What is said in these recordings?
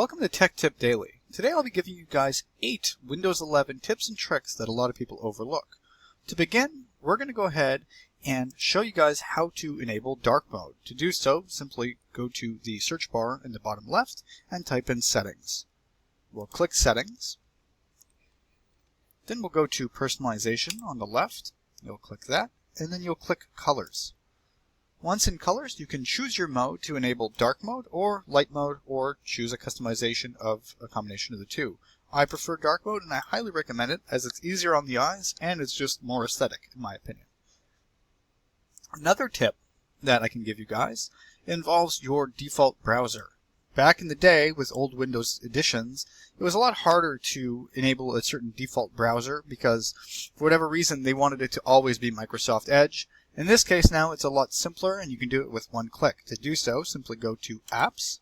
Welcome to Tech Tip Daily. Today I'll be giving you guys 8 Windows 11 tips and tricks that a lot of people overlook. To begin, we're going to go ahead and show you guys how to enable dark mode. To do so, simply go to the search bar in the bottom left and type in Settings. We'll click Settings. Then we'll go to Personalization on the left. You'll click that, and then you'll click Colors. Once in Colors, you can choose your mode to enable dark mode or light mode, or choose a customization of a combination of the two. I prefer dark mode, and I highly recommend it as it's easier on the eyes and it's just more aesthetic in my opinion. Another tip that I can give you guys involves your default browser. Back in the day with old Windows editions, it was a lot harder to enable a certain default browser because for whatever reason they wanted it to always be Microsoft Edge. In this case now it's a lot simpler and you can do it with one click. To do so, simply go to Apps,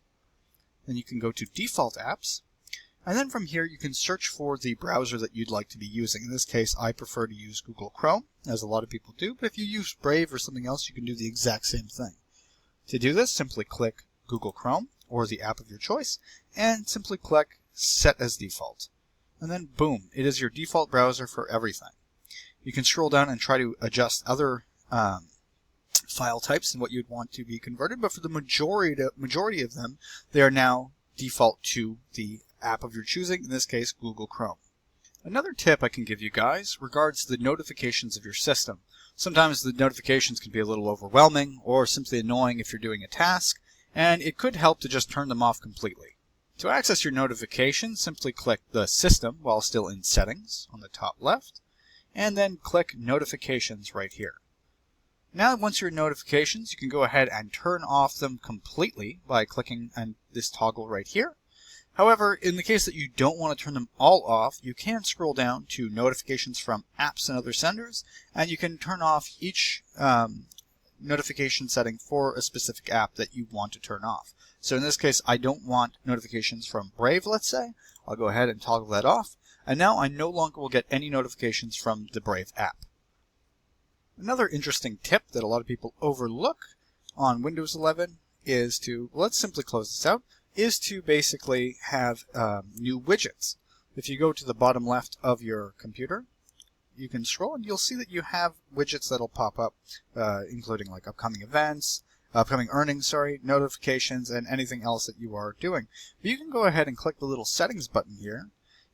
then you can go to Default Apps, and then from here you can search for the browser that you'd like to be using. In this case I prefer to use Google Chrome, as a lot of people do, but if you use Brave or something else you can do the exact same thing. To do this, simply click Google Chrome or the app of your choice and simply click Set as Default. And then boom, it is your default browser for everything. You can scroll down and try to adjust other file types and what you'd want to be converted, but for the majority of them, they are now default to the app of your choosing, in this case Google Chrome. Another tip I can give you guys regards the notifications of your system. Sometimes the notifications can be a little overwhelming or simply annoying if you're doing a task, and it could help to just turn them off completely. To access your notifications, simply click the System while still in Settings on the top left, and then click Notifications right here. Now, once you're in notifications, you can go ahead and turn off them completely by clicking on this toggle right here. However, in the case that you don't want to turn them all off, you can scroll down to notifications from apps and other senders, and you can turn off each notification setting for a specific app that you want to turn off. So in this case, I don't want notifications from Brave, let's say. I'll go ahead and toggle that off, and now I no longer will get any notifications from the Brave app. Another interesting tip that a lot of people overlook on Windows 11 is to, let's simply close this out, is to basically have new widgets. If you go to the bottom left of your computer, you can scroll and you'll see that you have widgets that'll pop up, including like upcoming events, upcoming earnings, notifications, and anything else that you are doing. But you can go ahead and click the little settings button here,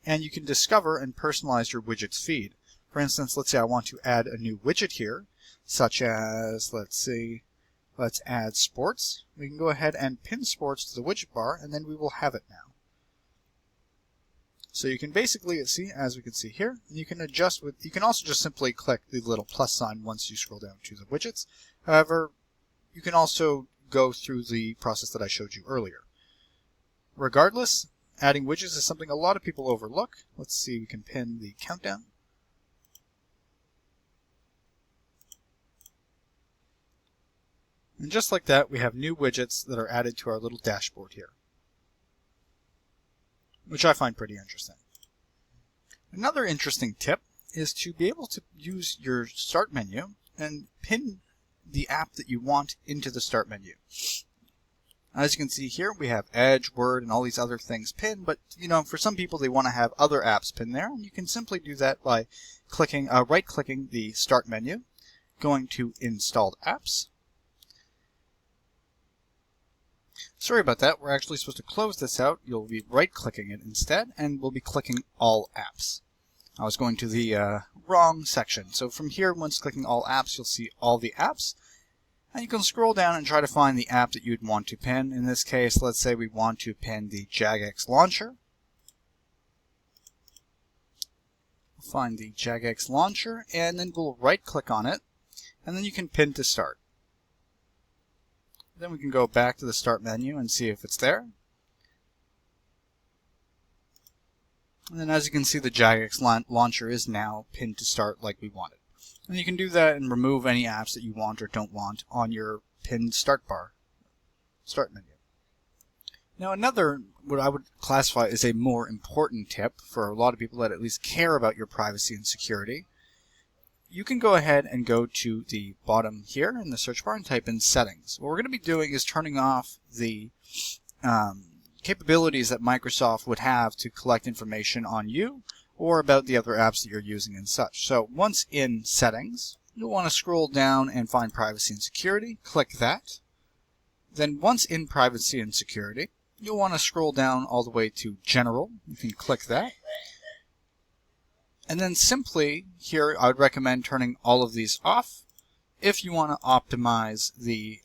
and you can discover and personalize your widgets feed. For instance, let's say I want to add a new widget here, such as, let's add sports. We can go ahead and pin sports to the widget bar, and then we will have it now. So you can basically see, as we can see here, you can adjust with, you can also just simply click the little plus sign once you scroll down to the widgets. However, you can also go through the process that I showed you earlier. Regardless, adding widgets is something a lot of people overlook. Let's see, we can pin the countdown. And just like that, we have new widgets that are added to our little dashboard here, which I find pretty interesting. Another interesting tip is to be able to use your start menu and pin the app that you want into the start menu. As you can see here, we have Edge, Word, and all these other things pinned, but for some people they want to have other apps pinned there, and you can simply do that by clicking, right-clicking the start menu, going to Installed Apps. Sorry about that, we're actually supposed to close this out. You'll be right-clicking it instead, and we'll be clicking All Apps. I was going to the wrong section. So from here, once clicking All Apps, you'll see all the apps. And you can scroll down and try to find the app that you'd want to pin. In this case, let's say we want to pin the Jagex launcher. We'll find the Jagex launcher, and then we'll right-click on it, and then you can pin to start. Then we can go back to the start menu and see if it's there. And then as you can see, the Jagex launcher is now pinned to start like we wanted. And you can do that and remove any apps that you want or don't want on your pinned start menu. Now another, what I would classify as a more important tip for a lot of people that at least care about your privacy and security, you can go ahead and go to the bottom here in the search bar and type in Settings. What we're going to be doing is turning off the capabilities that Microsoft would have to collect information on you or about the other apps that you're using and such. So once in Settings, you'll want to scroll down and find Privacy and Security. Click that. Then once in Privacy and Security, you'll want to scroll down all the way to General. You can click that. And then simply here, I would recommend turning all of these off if you want to optimize the,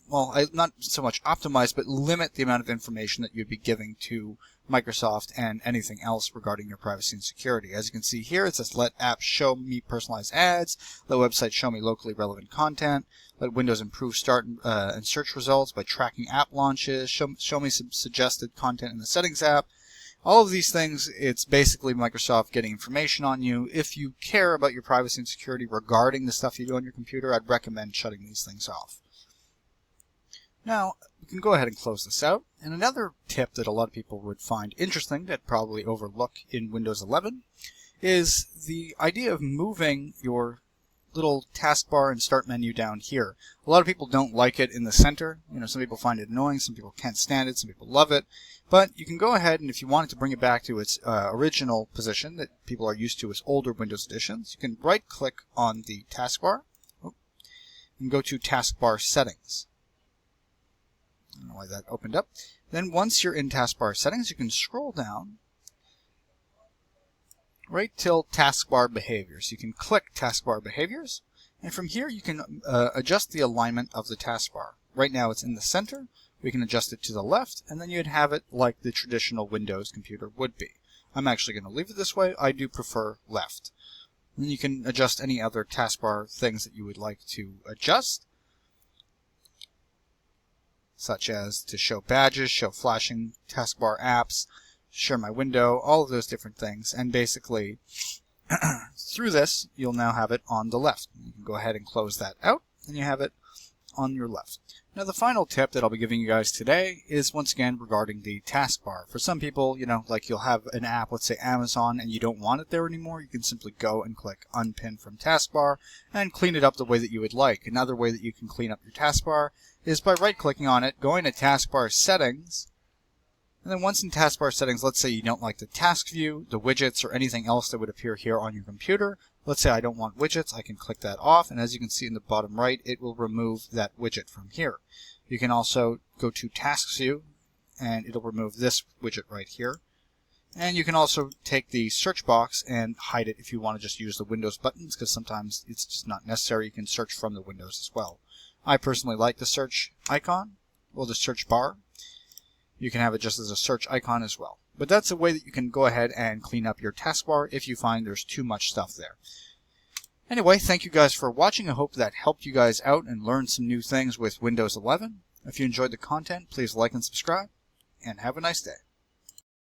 well, not so much optimize, but limit the amount of information that you'd be giving to Microsoft and anything else regarding your privacy and security. As you can see here, it says let apps show me personalized ads, let websites show me locally relevant content, let Windows improve start and search results by tracking app launches, show me some suggested content in the Settings app. All of these things, it's basically Microsoft getting information on you. If you care about your privacy and security regarding the stuff you do on your computer, I'd recommend shutting these things off. Now, we can go ahead and close this out. And another tip that a lot of people would find interesting that probably overlook in Windows 11 is the idea of moving your little taskbar and start menu down here. A lot of people don't like it in the center. Some people find it annoying, some people can't stand it, some people love it. But you can go ahead and if you wanted to bring it back to its original position that people are used to as older Windows editions, you can right-click on the taskbar and go to Taskbar Settings. I don't know why that opened up. Then once you're in Taskbar Settings, you can scroll down right till Taskbar Behaviors. You can click Taskbar Behaviors, and from here you can adjust the alignment of the taskbar. Right now it's in the center. We can adjust it to the left, and then you'd have it like the traditional Windows computer would be. I'm actually going to leave it this way. I do prefer left. And then you can adjust any other taskbar things that you would like to adjust, such as to show badges, show flashing taskbar apps, share my window, all of those different things. And basically, through this, you'll now have it on the left. You can go ahead and close that out, and you have it on your left. Now, the final tip that I'll be giving you guys today is once again regarding the taskbar. For some people, like you'll have an app, let's say Amazon, and you don't want it there anymore, you can simply go and click Unpin from Taskbar and clean it up the way that you would like. Another way that you can clean up your taskbar is by right-clicking on it, going to Taskbar Settings, and then once in Taskbar Settings, let's say you don't like the task view, the widgets, or anything else that would appear here on your computer. Let's say I don't want widgets, I can click that off, and as you can see in the bottom right, it will remove that widget from here. You can also go to Tasks View, and it'll remove this widget right here. And you can also take the search box and hide it if you want to just use the Windows buttons, because sometimes it's just not necessary. You can search from the Windows as well. I personally like the search icon, or the search bar. You can have it just as a search icon as well. But that's a way that you can go ahead and clean up your taskbar if you find there's too much stuff there. Anyway, thank you guys for watching. I hope that helped you guys out and learn some new things with Windows 11. If you enjoyed the content, please like and subscribe, and have a nice day.